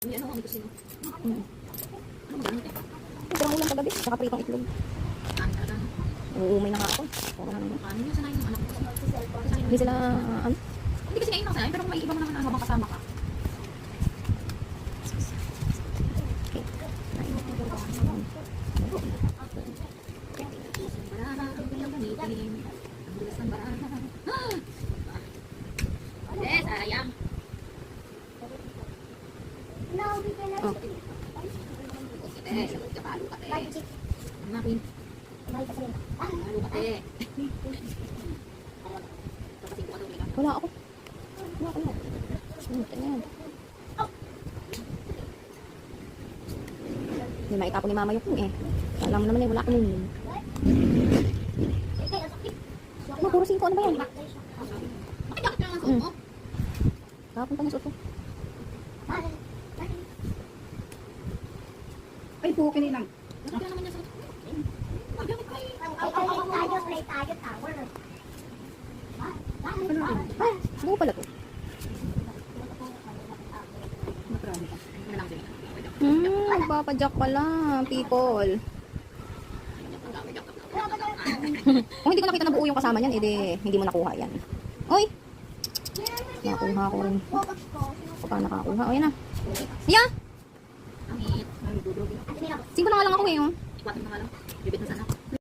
May ano, may kusino. Ano magamit eh? Ito ang ulam kagabi. Saka pritong itlog. Ano talaga? Uumay na nga ako. Pero ano. Paano nyo sanayin yung anak ko? Hindi sila, ano? Hindi kasi ngayon nakasanayin, pero kung may iba mo naman habang kasama ka. Okay. Baraha, ang ganyang gamitin. Ang bilis ng baraha. Eh, sayang. Oh. Eh, sagot ka palo ka, te. Mapin. Palo ka, te. Wala ako. Wala ako. Ito na yan. Hindi maitapon ni mama yung eh. Alam mo naman eh, wala akong yun. Ano, puro 5. Ano ba yan? Bakit lang ang suot mo? Kapon pa niya suot ko. Ay, bukin lang. Bakit lang naman niya suot? Ay, buo pala to. Nagpapadyak pala, people. Kung hindi ko nakita na buo yung kasama niyan, edi hindi mo nakuha yan. Oy! Nakuha ko rin. Baka nakakuha. O, yan na. Yeah! 5 na nga lang ako eh. Oh. 4 na nga lang. Bibit na sana.